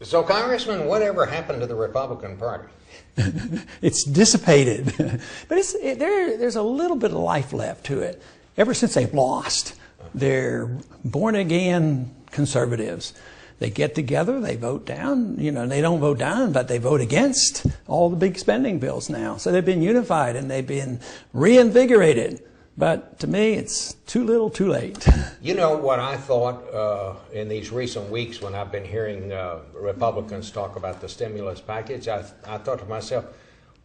So, Congressman, whatever happened to the Republican Party? It's dissipated. But there's a little bit of life left to it. Ever since they've lost, they're born-again conservatives. They get together, they vote down, they don't vote down, but they vote against all the big spending bills now. So they've been unified and they've been reinvigorated. But to me, it's too little, too late. You know what I thought in these recent weeks when I've been hearing Republicans talk about the stimulus package, I thought to myself,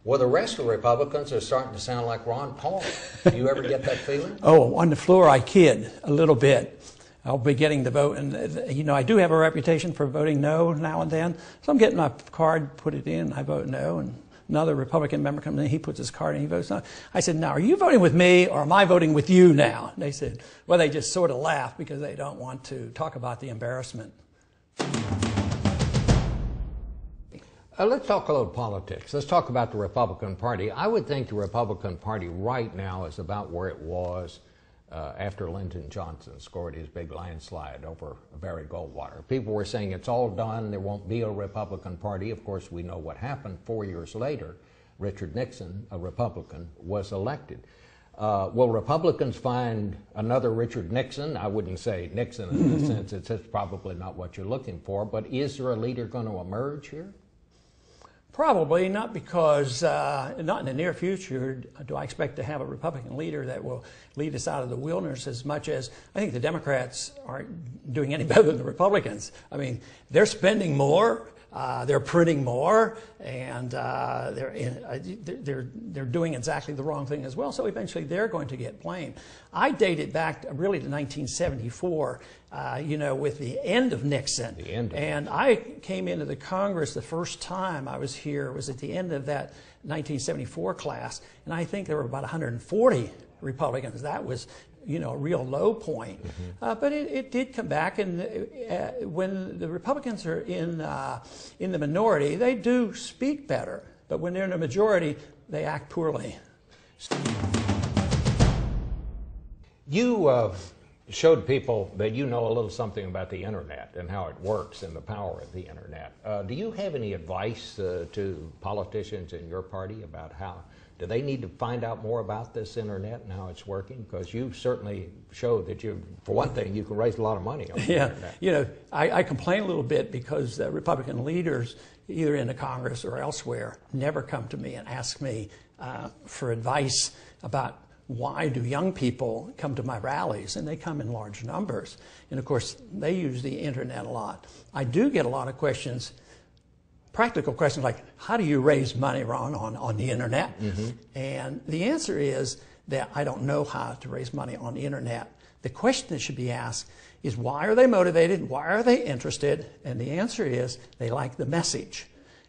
well, the rest of the Republicans are starting to sound like Ron Paul. Do you ever get that feeling? Oh, on the floor I kid a little bit. I'll be getting the vote, and I do have a reputation for voting no now and then. So I'm getting my card, put it in, I vote no, and another Republican member comes in, he puts his card in, he votes no. I said, now, are you voting with me or am I voting with you now? And they said, well, they just sort of laugh because they don't want to talk about the embarrassment. Let's talk a little politics. Let's talk about the Republican Party. I would think the Republican Party right now is about where it was after Lyndon Johnson scored his big landslide over Barry Goldwater. People were saying it's all done, there won't be a Republican Party. Of course, we know what happened. 4 years later, Richard Nixon, a Republican, was elected. Will Republicans find another Richard Nixon? I wouldn't say Nixon in the sense it's probably not what you're looking for, but is there a leader going to emerge here? Probably not, because not in the near future do I expect to have a Republican leader that will lead us out of the wilderness as much as I think the Democrats aren't doing any better than the Republicans. I mean, they're spending more, they're printing more, and they're doing exactly the wrong thing as well. So eventually they're going to get blamed. I date it back really to 1974. With the end of Nixon. And I came into the Congress the first time I was here was at the end of that 1974 class, and I think there were about 140 Republicans. That was, a real low point. But it did come back, and when the Republicans are in the minority, they do speak better. But when they're in the majority, they act poorly. You showed people that you know a little something about the internet and how it works and the power of the internet. Do you have any advice to politicians in your party about do they need to find out more about this internet and how it's working? Because you certainly showed that for one thing, you can raise a lot of money on the internet. I complain a little bit because the Republican leaders, either in the Congress or elsewhere, never come to me and ask me for advice about why do young people come to my rallies, and they come in large numbers. And of course, they use the internet a lot. I do get a lot of questions, practical questions like, how do you raise money, Ron, on the internet? And the answer is that I don't know how to raise money on the internet. The question that should be asked is, why are they motivated? Why are they interested? And the answer is, they like the message.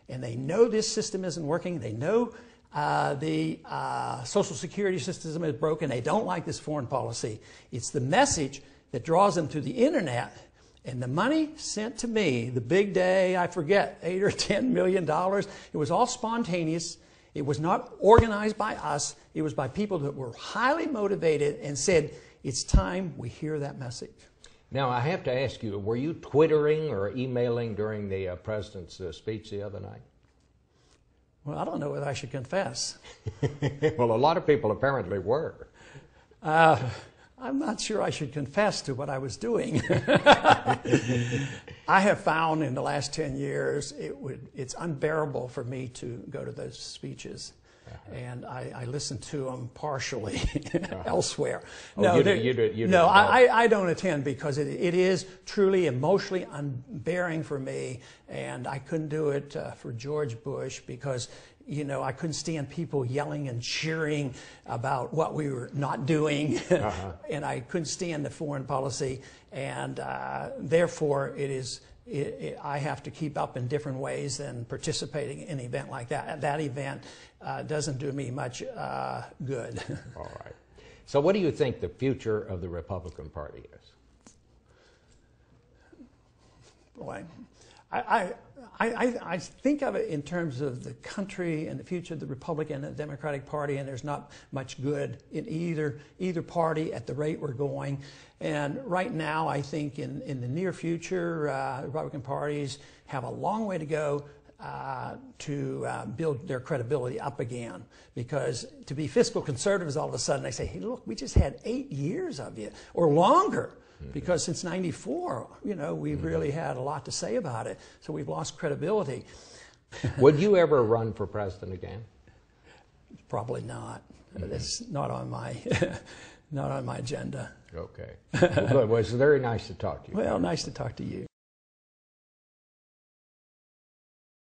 And they know this system isn't working. They know the Social Security system is broken. They don't like this foreign policy. It's the message that draws them to the internet. And the money sent to me, the big day, I forget, $8 or $10 million, it was all spontaneous. It was not organized by us. It was by people that were highly motivated and said, it's time we hear that message. Now, I have to ask you, were you Twittering or emailing during the President's speech the other night? Well, I don't know whether I should confess. Well, a lot of people apparently were. I'm not sure I should confess to what I was doing. I have found in the last 10 years it's unbearable for me to go to those speeches. And I listen to them partially elsewhere. Oh, no, I don't attend because it is truly emotionally unbearing for me, and I couldn't do it for George Bush because I couldn't stand people yelling and cheering about what we were not doing, and I couldn't stand the foreign policy, and therefore I have to keep up in different ways than participating in an event like that. That event doesn't do me much good. All right. So what do you think the future of the Republican Party is? Boy, I think of it in terms of the country and the future of the Republican and the Democratic Party, and there's not much good in either party at the rate we're going. And right now, I think in the near future, the Republican parties have a long way to go to build their credibility up again. Because to be fiscal conservatives, all of a sudden they say, hey, look, we just had 8 years of you, or longer. Because since '94, we've really had a lot to say about it. So we've lost credibility. Would you ever run for president again? Probably not. That's not on my not on my agenda. Okay. Well, good. Well, it's very nice to talk to you. Well, nice to talk to you.